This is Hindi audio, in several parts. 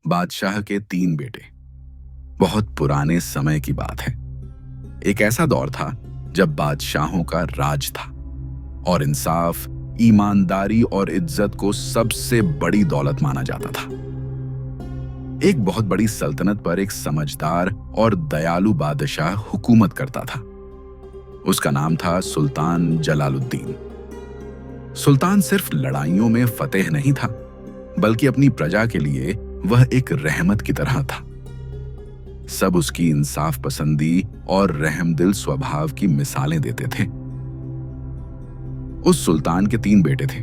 बादशाह के 3 बेटे। बहुत पुराने समय की बात है। एक ऐसा दौर था जब बादशाहों का राज था और इंसाफ, ईमानदारी और इज्जत को सबसे बड़ी दौलत माना जाता था। एक बहुत बड़ी सल्तनत पर एक समझदार और दयालु बादशाह हुकूमत करता था। उसका नाम था सुल्तान जलालुद्दीन। सुल्तान सिर्फ लड़ाइयों में फतेह नहीं था, बल्कि अपनी प्रजा के लिए वह एक रहमत की तरह था। सब उसकी इंसाफ पसंदी और रहमदिल स्वभाव की मिसालें देते थे। उस सुल्तान के 3 बेटे थे,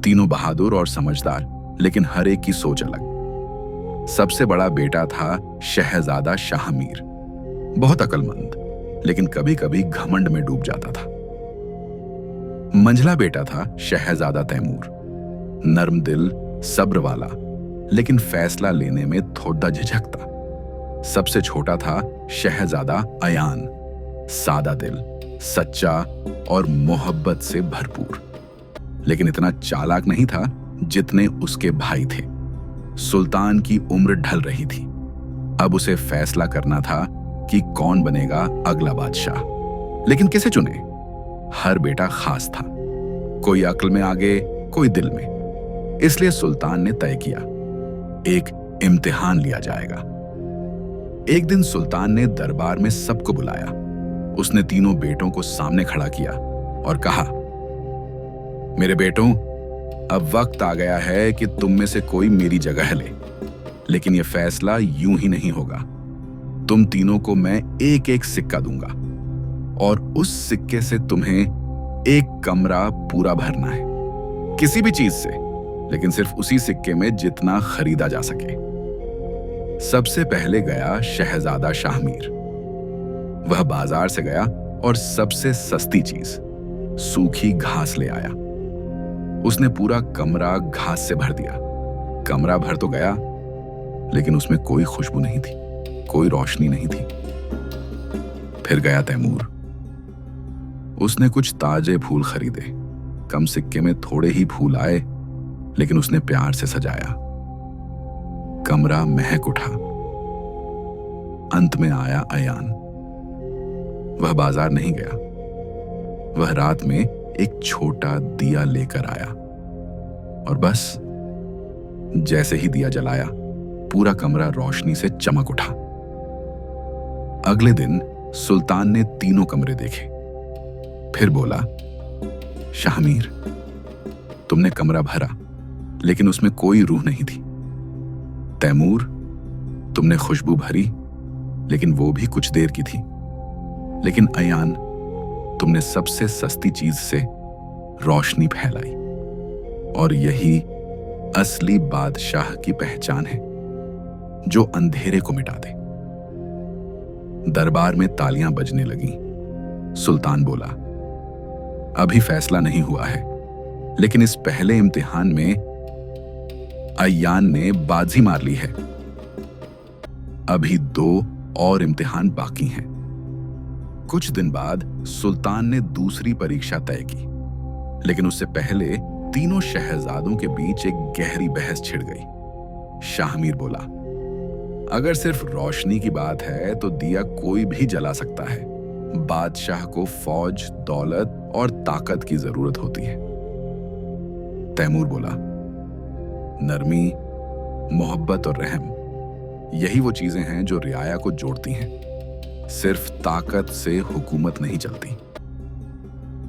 तीनों बहादुर और समझदार, लेकिन हर एक की सोच अलग। सबसे बड़ा बेटा था शहजादा शाहमीर, बहुत अक्लमंद, लेकिन कभी कभी घमंड में डूब जाता था। मंझला बेटा था शहजादा तैमूर, नर्म दिल, सब्र वाला, लेकिन फैसला लेने में थोड़ा झिझकता। सबसे छोटा था शहजादा अयान, सादा दिल, सच्चा और मोहब्बत से भरपूर, लेकिन इतना चालाक नहीं था जितने उसके भाई थे। सुल्तान की उम्र ढल रही थी। अब उसे फैसला करना था कि कौन बनेगा अगला बादशाह, लेकिन किसे चुने। हर बेटा खास था, कोई अक्ल में आगे, कोई दिल में। इसलिए सुल्तान ने तय किया, एक इम्तिहान लिया जाएगा। एक दिन सुल्तान ने दरबार में सबको बुलाया। उसने तीनों बेटों को सामने खड़ा किया और कहा, मेरे बेटों, अब वक्त आ गया है कि तुम में से कोई मेरी जगह ले, लेकिन यह फैसला यूं ही नहीं होगा। तुम तीनों को मैं एक एक सिक्का दूंगा और उस सिक्के से तुम्हें एक कमरा पूरा भरना है, किसी भी चीज से, लेकिन सिर्फ उसी सिक्के में जितना खरीदा जा सके। सबसे पहले गया शहजादा शाहमीर। वह बाजार से गया और सबसे सस्ती चीज, सूखी घास ले आया। उसने पूरा कमरा घास से भर दिया। कमरा भर तो गया, लेकिन उसमें कोई खुशबू नहीं थी, कोई रोशनी नहीं थी। फिर गया तैमूर। उसने कुछ ताजे फूल खरीदे। कम सिक्के में थोड़े ही फूल आए, लेकिन उसने प्यार से सजाया। कमरा महक उठा। अंत में आया अयान। वह बाजार नहीं गया। वह रात में एक छोटा दिया लेकर आया और बस जैसे ही दिया जलाया, पूरा कमरा रोशनी से चमक उठा। अगले दिन सुल्तान ने तीनों कमरे देखे। फिर बोला, शाहमीर, तुमने कमरा भरा, लेकिन उसमें कोई रूह नहीं थी। तैमूर, तुमने खुशबू भरी, लेकिन वो भी कुछ देर की थी। लेकिन अयान, तुमने सबसे सस्ती चीज से रोशनी फैलाई। और यही असली बादशाह की पहचान है, जो अंधेरे को मिटा दे। दरबार में तालियां बजने लगीं। सुल्तान बोला, अभी फैसला नहीं हुआ है, लेकिन इस पहले इम्तिहान में अयान ने बाजी मार ली है। अभी 2 और इम्तिहान बाकी हैं। कुछ दिन बाद सुल्तान ने दूसरी परीक्षा तय की, लेकिन उससे पहले तीनों शहजादों के बीच एक गहरी बहस छिड़ गई। शाहमीर बोला, अगर सिर्फ रोशनी की बात है तो दिया कोई भी जला सकता है। बादशाह को फौज, दौलत और ताकत की जरूरत होती है। तैमूर बोला, नरमी, मोहब्बत और रहम, यही वो चीजें हैं जो रियाया को जोड़ती हैं। सिर्फ ताकत से हुकूमत नहीं चलती।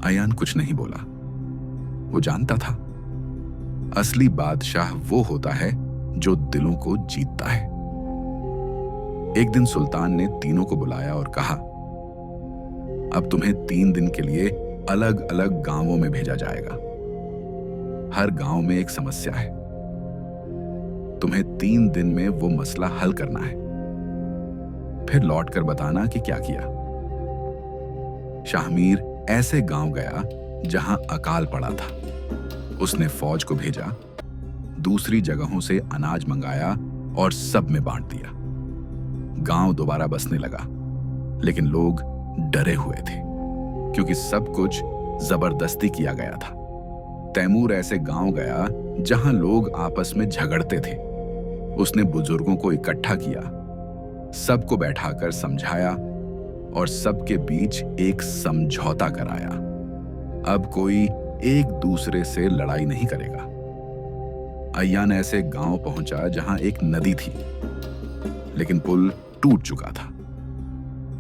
अयान कुछ नहीं बोला। वो जानता था, असली बादशाह वो होता है जो दिलों को जीतता है। एक दिन सुल्तान ने तीनों को बुलाया और कहा, अब तुम्हें 3 दिन के लिए अलग अलग गांवों में भेजा जाएगा। हर गांव में एक समस्या है। तुम्हें 3 दिन में वो मसला हल करना है, फिर लौटकर बताना कि क्या किया। शाहमीर ऐसे गांव गया जहां अकाल पड़ा था। उसने फौज को भेजा, दूसरी जगहों से अनाज मंगाया और सब में बांट दिया। गांव दोबारा बसने लगा, लेकिन लोग डरे हुए थे, क्योंकि सब कुछ जबरदस्ती किया गया था। तैमूर ऐसे गांव गया जहां लोग आपस में झगड़ते थे, उसने बुजुर्गों को इकट्ठा किया, सबको बैठाकर समझाया और सबके बीच एक समझौता कराया। अब कोई एक दूसरे से लड़ाई नहीं करेगा। अय्यान ऐसे गांव पहुंचा जहां एक नदी थी, लेकिन पुल टूट चुका था।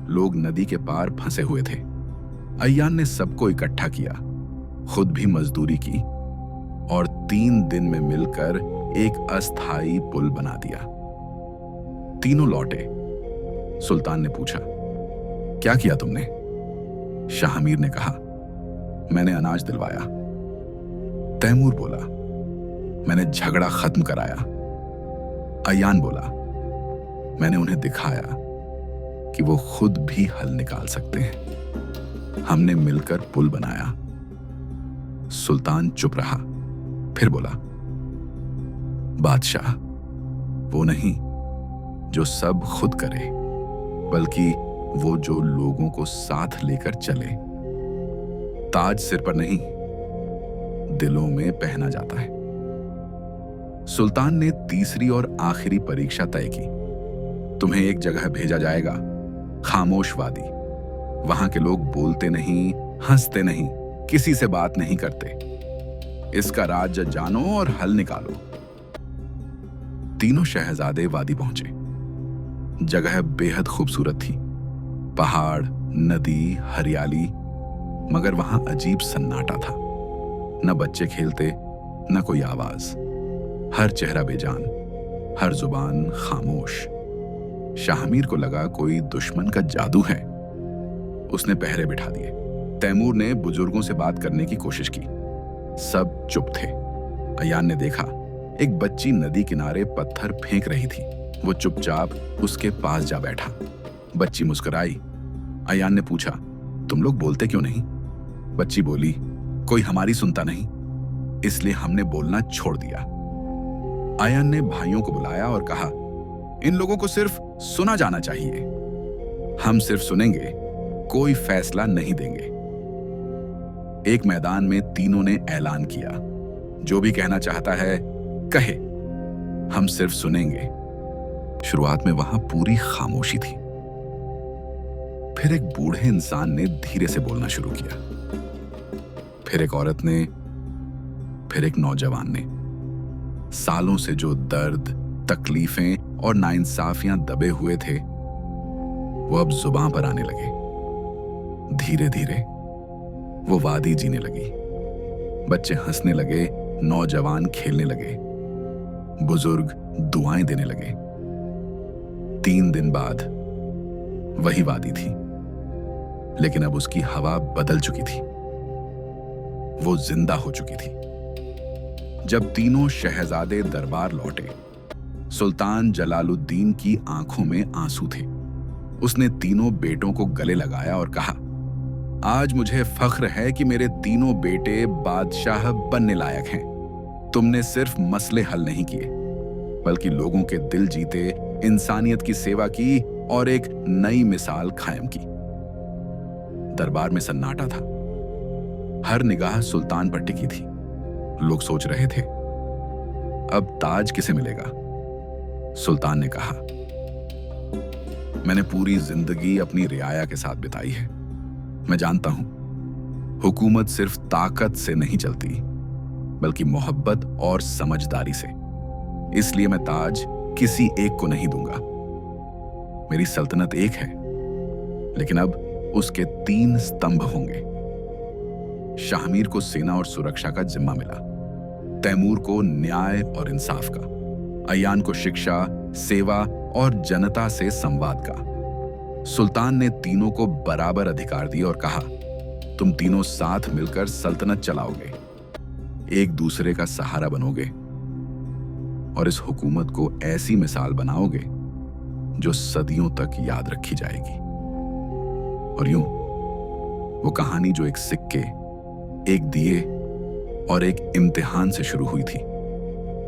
लोग नदी के पार फंसे हुए थे। अय्यान ने सबको इकट्ठा किया, खुद भी मजदूरी की और 3 दिन में मिलकर एक अस्थाई पुल बना दिया। तीनों लौटे। सुल्तान ने पूछा, क्या किया तुमने? शाहमीर ने कहा, मैंने अनाज दिलवाया। तैमूर बोला, मैंने झगड़ा खत्म कराया। अय्यान बोला, मैंने उन्हें दिखाया कि वो खुद भी हल निकाल सकते हैं। हमने मिलकर पुल बनाया। सुल्तान चुप रहा, फिर बोला, बादशाह वो नहीं जो सब खुद करे, बल्कि वो जो लोगों को साथ लेकर चले। ताज सिर पर नहीं, दिलों में पहना जाता है। सुल्तान ने तीसरी और आखिरी परीक्षा तय की। तुम्हें एक जगह भेजा जाएगा, खामोश वादी। वहां के लोग बोलते नहीं, हंसते नहीं, किसी से बात नहीं करते। इसका राज्य जानो और हल निकालो। तीनों शहजादे वादी पहुंचे। जगह बेहद खूबसूरत थी, पहाड़, नदी, हरियाली, मगर वहां अजीब सन्नाटा था। न बच्चे खेलते, न कोई आवाज। हर चेहरा बेजान, हर जुबान खामोश। शाहमीर को लगा कोई दुश्मन का जादू है। उसने पहरे बिठा दिए। तैमूर ने बुजुर्गों से बात करने की कोशिश की। सब चुप थे। अय्यान ने देखा, एक बच्ची नदी किनारे पत्थर फेंक रही थी। वो चुपचाप उसके पास जा बैठा। बच्ची मुस्कुराई। अय्यान ने पूछा, तुम लोग बोलते क्यों नहीं? बच्ची बोली, कोई हमारी सुनता नहीं, इसलिए हमने बोलना छोड़ दिया। अय्यान ने भाइयों को बुलाया और कहा, इन लोगों को सिर्फ सुना जाना चाहिए। हम सिर्फ सुनेंगे, कोई फैसला नहीं देंगे। एक मैदान में तीनों ने ऐलान किया, जो भी कहना चाहता है कहे, हम सिर्फ सुनेंगे। शुरुआत में वहां पूरी खामोशी थी। फिर एक बूढ़े इंसान ने धीरे से बोलना शुरू किया, फिर एक औरत ने, फिर एक नौजवान ने। सालों से जो दर्द, तकलीफें और नाइंसाफियां दबे हुए थे, वो अब जुबान पर आने लगे। धीरे धीरे वो वादी जीने लगी। बच्चे हंसने लगे, नौजवान खेलने लगे, बुजुर्ग दुआएं देने लगे। 3 दिन बाद वही वादी थी, लेकिन अब उसकी हवा बदल चुकी थी। वो जिंदा हो चुकी थी। जब तीनों शहजादे दरबार लौटे, सुल्तान जलालुद्दीन की आंखों में आंसू थे। उसने तीनों बेटों को गले लगाया और कहा, आज मुझे फख्र है कि मेरे तीनों बेटे बादशाह बनने लायक हैं। तुमने सिर्फ मसले हल नहीं किए, बल्कि लोगों के दिल जीते, इंसानियत की सेवा की और एक नई मिसाल कायम की। दरबार में सन्नाटा था। हर निगाह सुल्तान पर टिकी थी। लोग सोच रहे थे, अब ताज किसे मिलेगा? सुल्तान ने कहा, मैंने पूरी जिंदगी अपनी रियाया के साथ बिताई है। मैं जानता हूं, हुकूमत सिर्फ ताकत से नहीं चलती, बल्कि मोहब्बत और समझदारी से। इसलिए मैं ताज किसी एक को नहीं दूंगा। मेरी सल्तनत एक है, लेकिन अब उसके 3 स्तंभ होंगे। शाहमीर को सेना और सुरक्षा का जिम्मा मिला, तैमूर को न्याय और इंसाफ का, अय्यान को शिक्षा, सेवा और जनता से संवाद का। सुल्तान ने तीनों को बराबर अधिकार दिए और कहा, तुम तीनों साथ मिलकर सल्तनत चलाओगे, एक दूसरे का सहारा बनोगे और इस हुकूमत को ऐसी मिसाल बनाओगे जो सदियों तक याद रखी जाएगी। और यूं वो कहानी जो एक सिक्के, एक दिए और एक इम्तिहान से शुरू हुई थी,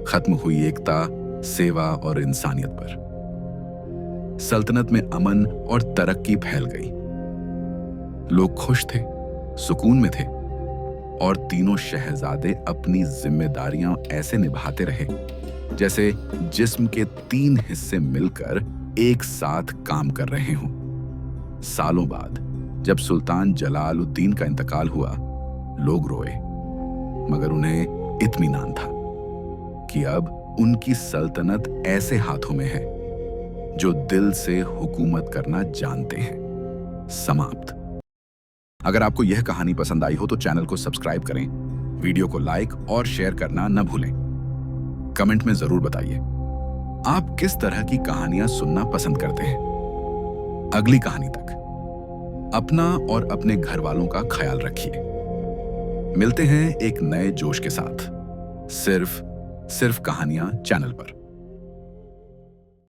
खत्म हुई एकता, सेवा और इंसानियत पर। सल्तनत में अमन और तरक्की फैल गई। लोग खुश थे, सुकून में थे और तीनों शहजादे अपनी जिम्मेदारियां ऐसे निभाते रहे जैसे जिस्म के 3 हिस्से मिलकर एक साथ काम कर रहे हों। सालों बाद जब सुल्तान जलालुद्दीन का इंतकाल हुआ, लोग रोए, मगर उन्हें इत्मीनान था कि अब उनकी सल्तनत ऐसे हाथों में है जो दिल से हुकूमत करना जानते हैं। समाप्त। अगर आपको यह कहानी पसंद आई हो तो चैनल को सब्सक्राइब करें, वीडियो को लाइक और शेयर करना न भूलें। कमेंट में जरूर बताइए आप किस तरह की कहानियां सुनना पसंद करते हैं। अगली कहानी तक अपना और अपने घर वालों का ख्याल रखिए। मिलते हैं एक नए जोश के साथ, सिर्फ कहानियां चैनल पर।